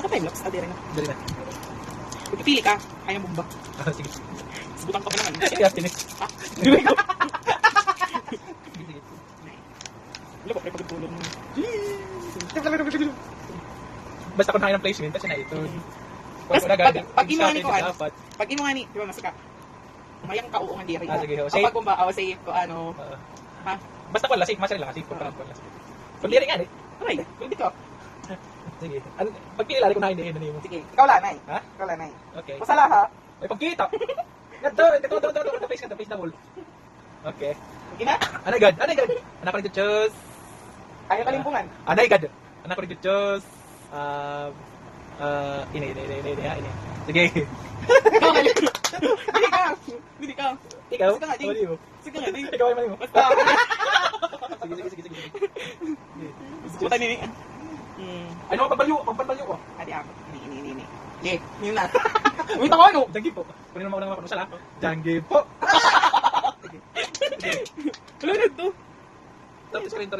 time lapse. Dali na. Dali na. Pipili ka. Kaya mo ba? Sige. Subutan ka pa naman. Sige, Justin. Ha? Wala ba, pre-pagtulog mo. Basta kung ng placement, kasi na ito. Pag inuha ni ko, pag inuha ni, di ba masaka, mayang kauungan diri. Sige, ho. Kapag kung ba, say, ko ano, ha? Basta ko lasik, masaril lang, lasik. Kung lasik. Kung diri nga, Aray, pwede ka. sige. Pag pinilari ko na hindi, ano mo? Sige, ikaw lanay. Ha? Ikaw lanay. Okay. Masala ha? Ay, pagkita! Ito, face ka, wall. Okay. Sige na. Anay God, anak ko rin choose. Kaya kalimpungan. Anay God, anak ko rin choose. Ini. Sige. Hindi ka. Ikaw? Sige nga, Mali mo. Sige nga, di. Ikaw ay mali mo. Basta. Sige. Buta nini. Ano, pagbalyo ko. Adi ako. Ini. Okay, yun na. Umita ko ano? Janggi po. Kunin mo ako ng sala. Janggi po. Wala na ito. Tapos return.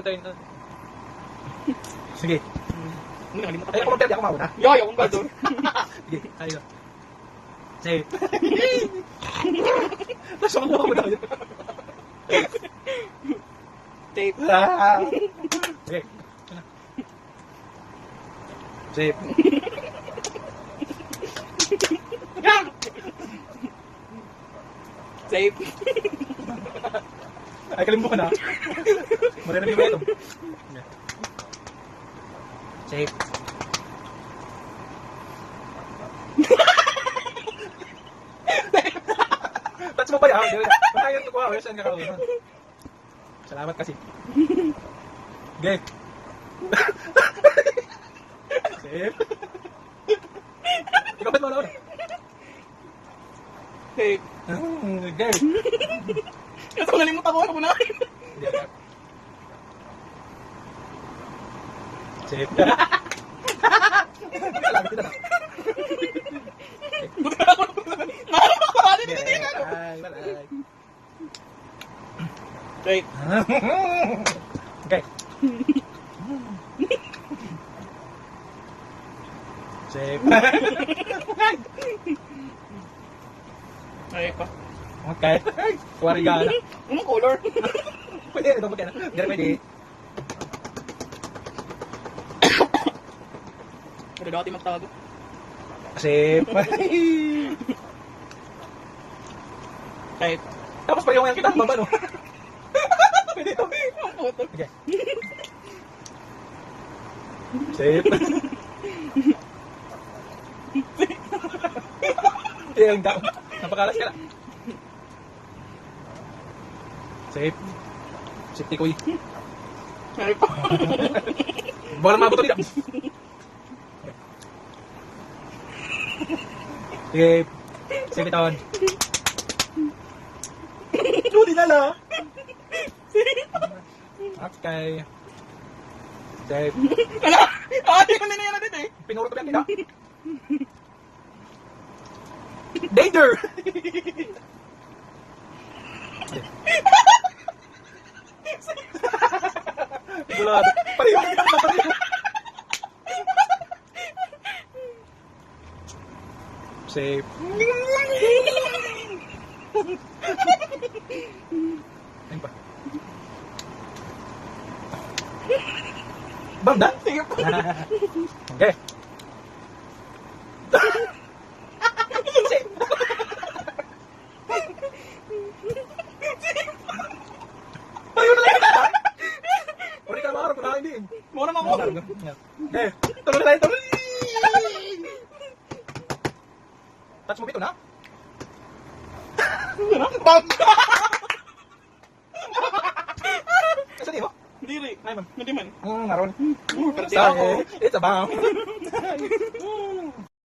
Sige. Muna kalimutan Ay, ako magtali ako mauna. Yo, kung ba doon? Sige, tayo. Sige. Tapos ako naman tayo. Tape. Sige. Sige. Safe. Ay, kalimutan ko na. Marinig yung ito. Safe. Touch mo pa yan. Makayan ko ako. Saan ka kaulan? Salamat kasi. Okay. Safe. Ikaw ba't mo na? Safe. Okay. Kasi kung nalimutan ko, ako na. Safe. Safe. Okay. Safe. Safe pa. Okay. Kuwari ka na. Anong color? Pwede, ito pagkana. Hindi pwede. Pero dati magtago. Safe. Safe. Tapos pa yung kita, baba no? Pwede ito. Ang puto. Okay. Safe. Yung daw. Napakalas ka na. Safe. Safety ko eh. Safe pa. Baka lang mabuto dito. Safe. Safe ito. Hindi na lang. Okay. Safe. Ano? Ate ko na yan natin eh. Pinuro ko yan kita. Danger! Bulado. Pareho. Safe. Ayun pa. Banda? Sige pa. Okay. Safe. Ayun na lang. Uri ka maharap na hindi. Mura mo ako. Eh, tuloy na tayo. Touch mo bito na? Bam! Kasi di mo? Diri. Ay man. Hindi man. Naroon. Pero di ako. Sorry. It's a bomb.